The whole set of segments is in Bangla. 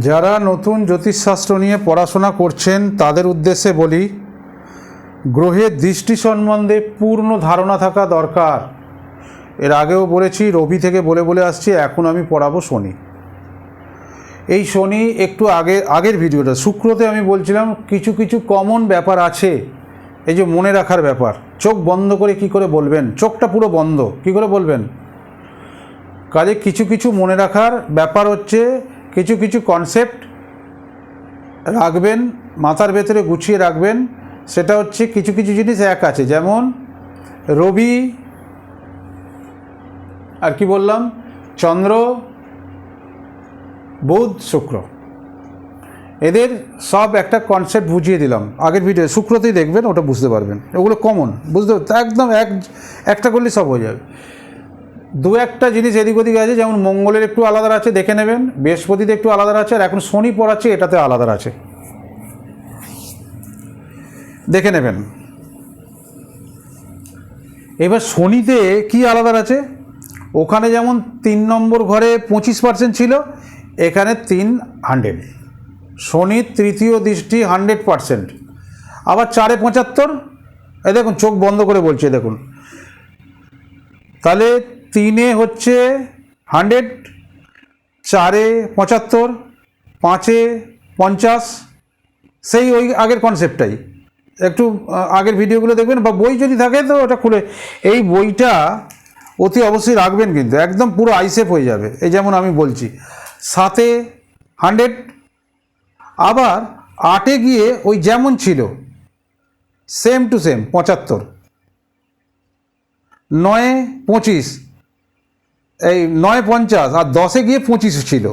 যারা নতুন জ্যোতিষশাস্ত্র নিয়ে পড়াশোনা করছেন তাদের উদ্দেশ্যে বলি, গ্রহের দৃষ্টি সম্বন্ধে পূর্ণ ধারণা থাকা দরকার। এর আগেও বলেছি, রবি থেকে বলে বলে আসছি, এখন আমি পড়াবো শনি। এই শনি একটু আগের ভিডিওটা শুক্রতে আমি বলছিলাম কিছু কিছু কমন ব্যাপার আছে, এই যে মনে রাখার ব্যাপার। চোখ বন্ধ করে কি করে বলবেন, চোখটা পুরো বন্ধ কি করে বলবেন। কাজে কিছু কিছু মনে রাখার ব্যাপার হচ্ছে, কিছু কিছু কনসেপ্ট রাখবেন, মাথার ভেতরে গুছিয়ে রাখবেন। সেটা হচ্ছে কিছু কিছু জিনিস এক আছে, যেমন রবি আর কি বললাম, চন্দ্র, বুধ, শুক্র, এদের সব একটা কনসেপ্ট বুঝিয়ে দিলাম আগের ভিডিও। শুক্রতেই দেখবেন, ওটা বুঝতে পারবেন। ওগুলো কমন, বুঝতে একদম একটা করলে সব হয়ে যাবে। দু একটা জিনিস এদিক ওদিক আছে, যেমন মঙ্গলের একটু আলাদা আছে, দেখে নেবেন। বৃহস্পতিতে একটু আলাদা আছে, আর এখন শনি পড়াচ্ছে এটাতে আলাদা আছে, দেখে নেবেন। এবার শনিতে কি আলাদা আছে, ওখানে যেমন 3 নম্বর ঘরে 25% ছিল, এখানে 300। শনির তৃতীয় দৃষ্টি 100%। আবার 4-এ 75, এই দেখুন চোখ বন্ধ করে বলছে, দেখুন। তাহলে 3-এ হচ্ছে 100, 4-এ 75, 5-এ 50, সেই ওই আগের কনসেপ্টটাই। একটু আগের ভিডিওগুলো দেখবেন, বা বই যদি থাকে তো ওটা খুলে, এই বইটা অতি অবশ্যই রাখবেন, কিন্তু একদম পুরো আইসেফ হয়ে যাবে। এই যেমন আমি বলছি, 7-এ 100, আবার 8-এ গিয়ে ওই যেমন ছিল সেম টু সেম 75, 9-এ 25, এই 9-এ 50, আর 10-এ গিয়ে 25 ছিল,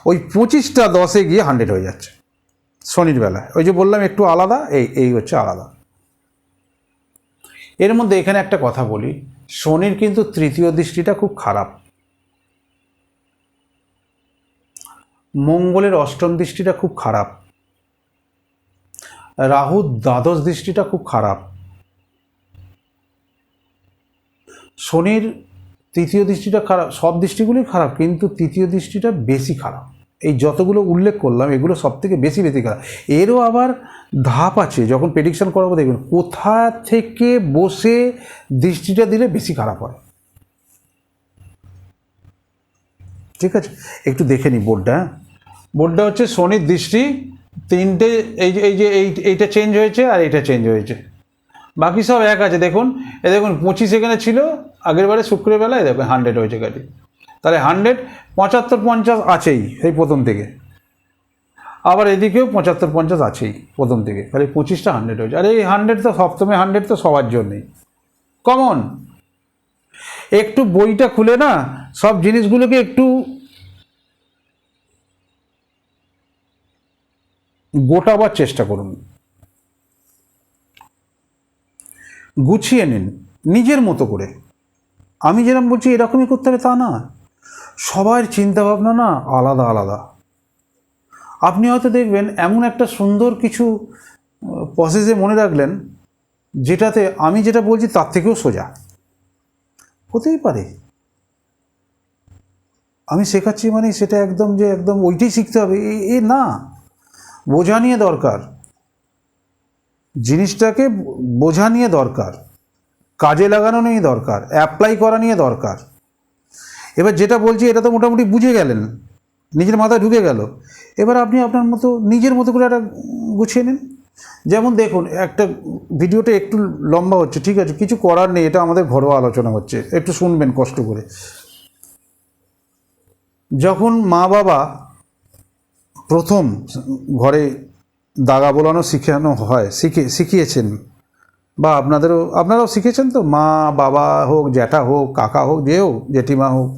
ওই 25টা 10-এ গিয়ে 100 হয়ে যাচ্ছে শনির বেলায়। ওই যে বললাম একটু আলাদা, এই হচ্ছে আলাদা। এর মধ্যে এখানে একটা কথা বলি, শনির কিন্তু তৃতীয় দৃষ্টিটা খুব খারাপ, মঙ্গলের অষ্টম দৃষ্টিটা খুব খারাপ, রাহুর দ্বাদশ দৃষ্টিটা খুব খারাপ, শনির তৃতীয় দৃষ্টিটা খারাপ। সব দৃষ্টিগুলোই খারাপ, কিন্তু তৃতীয় দৃষ্টিটা বেশি খারাপ। এই যতগুলো উল্লেখ করলাম এগুলো সব থেকে বেশি খারাপ। এরও আবার ধাপ আছে, যখন প্রেডিকশন করাবো দেখবেন কোথা থেকে বসে দৃষ্টিটা দিলে বেশি খারাপ হয়। ঠিক আছে, একটু দেখে নিই বোর্ডটা। বোর্ডটা হচ্ছে শনির দৃষ্টি 3টে, এইটা চেঞ্জ হয়েছে আর এইটা চেঞ্জ হয়েছে, বাকি সব এক আছে। দেখুন, দেখুন 25 এখানে ছিল আগের বারে শুক্রের বেলায়, দেখুন 100 হয়েছে গাড়ি। তাহলে 100, 75-50 আছেই সেই প্রথম থেকে, আবার এদিকেও 75-50 আছেই প্রথম থেকে, তাহলে 25টা 100 হয়েছে। আর এই 100 তো সপ্তমে 100 তো সবার জন্যই কমন। একটু বইটা খুলে না সব জিনিসগুলোকে একটু গোটাবার চেষ্টা করুন, গুছিয়ে নিন নিজের মতো করে। আমি যেরকম বলছি এরকমই করতে হবে তা না, সবার চিন্তাভাবনা না আলাদা আলাদা। আপনি হয়তো দেখবেন এমন একটা সুন্দর কিছু প্রসেসে মনে রাখলেন, যেটাতে আমি যেটা বলছি তার থেকেও সোজা হতেই পারে। আমি শেখাচ্ছি মানে সেটা একদম যে একদম ওইটাই শিখতে হবে এ না, বোঝা নিয়ে দরকার, জিনিসটাকে বোঝা নিয়ে দরকার, কাজে লাগানো নিয়ে দরকার, অ্যাপ্লাই করা নিয়ে দরকার। এবার যেটা বলছি এটা তো মোটামুটি বুঝে গেলেন, নিজের মাথায় ঢুকে গেল। এবার আপনি আপনার মতো নিজের মতো করে একটা গুছিয়ে নিন। যেমন দেখুন, একটা ভিডিওটা একটু লম্বা হচ্ছে, ঠিক আছে, কিছু করার নেই, এটা আমাদের ঘরোয়া আলোচনা হচ্ছে, একটু শুনবেন কষ্ট করে। যখন মা বাবা প্রথম ঘরে দাগা বোলানো শিখানো হয়, শিখিয়েছেন, বা আপনারাও শিখেছেন তো, মা বাবা হোক, জ্যাঠা হোক, কাকা হোক, যে হোক, জেঠিমা হোক,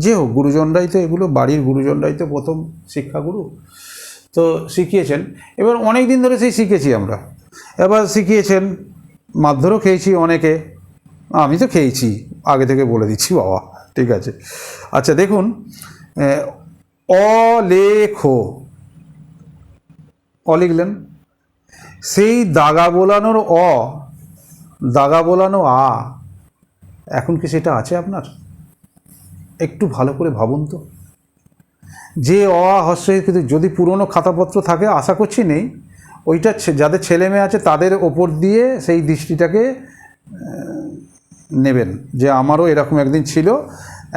যে হোক, গুরুজনরাই তো এগুলো, বাড়ির গুরুজনরাই তো প্রথম শিক্ষাগুরু, তো শিখিয়েছেন। এবার অনেক দিন ধরে সেই শিখেছি আমরা, এবার শিখিয়েছেন, মারধরও খেয়েছি অনেকে, আমি তো খেয়েছি, আগে থেকে বলে দিচ্ছি বাবা, ঠিক আছে। আচ্ছা দেখুন, অলেখো লিখলেন, সেই দাগা বোলানোর দাগা বোলানো এখন কি সেটা আছে আপনার? একটু ভালো করে ভাবুন তো। যে হস্যই কিন্তু যদি পুরনো খাতাপত্র থাকে আশা করছি নেই, ওইটা যাদের ছেলে মেয়ে আছে তাদের ওপর দিয়ে সেই দৃষ্টিটাকে নেবেন যে আমারও এরকম একদিন ছিল,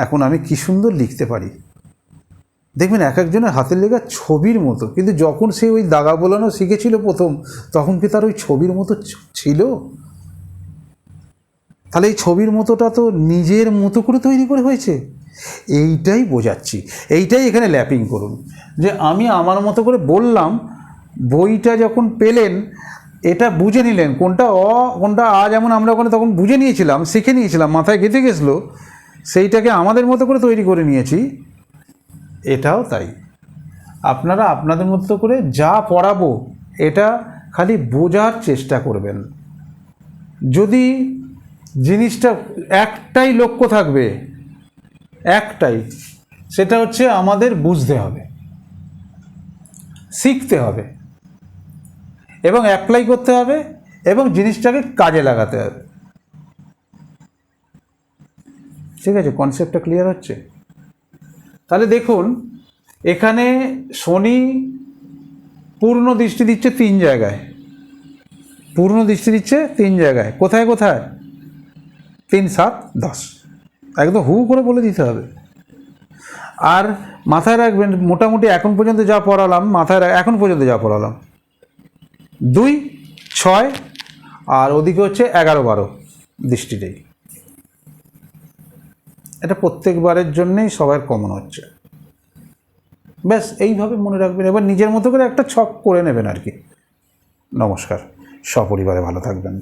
এখন আমি কি সুন্দর লিখতে পারি। দেখবেন এক একজনের হাতের লেখা ছবির মতো, কিন্তু যখন সে ওই দাগা বোলানো শিখেছিল প্রথম, তখন কি তার ওই ছবির মতো ছিল? তাহলে এই ছবির মতোটা তো নিজের মতো করে তৈরি করে হয়েছে। এইটাই বোঝাচ্ছি, এইটাই এখানে ল্যাপিং করুন যে আমি আমার মতো করে বললাম, বইটা যখন পেলেন এটা বুঝে নিলেন কোনটা কোনটা যেমন আমরা ওখানে তখন বুঝে নিয়েছিলাম, শিখে নিয়েছিলাম, মাথায় গেঁথে গেছিলো, সেইটাকে আমাদের মতো করে তৈরি করে নিয়েছি। এটাও তাই, আপনারা আপনাদের মতো করে যা পড়াবো এটা খালি বোঝার চেষ্টা করবেন। যদি জিনিসটা একটাই লক্ষ্য থাকবে, একটাই, সেটা হচ্ছে আমাদের বুঝতে হবে, শিখতে হবে এবং অ্যাপ্লাই করতে হবে এবং জিনিসটাকে কাজে লাগাতে হবে। ঠিক আছে, কনসেপ্টটা ক্লিয়ার হচ্ছে? তাহলে দেখুন এখানে শনি পূর্ণ দৃষ্টি দিচ্ছে 3 জায়গায়, পূর্ণ দৃষ্টি দিচ্ছে 3 জায়গায়। কোথায় কোথায়? 3, 7, 10, একদম হু করে বলে দিতে হবে। আর মাথায় রাখবেন মোটামুটি এখন পর্যন্ত যা পড়ালাম, এখন পর্যন্ত যা পড়ালাম 2, 6 আর ওদিকে হচ্ছে 11, 12 দৃষ্টিটাই। এটা প্রত্যেকবারের জন্যেই সবার কমন হচ্ছে। ব্যাস এইভাবে মনে রাখবেন, এবার নিজের মতো করে একটা ছক করে নেবেন আর কি। নমস্কার, সপরিবারে ভালো থাকবেন।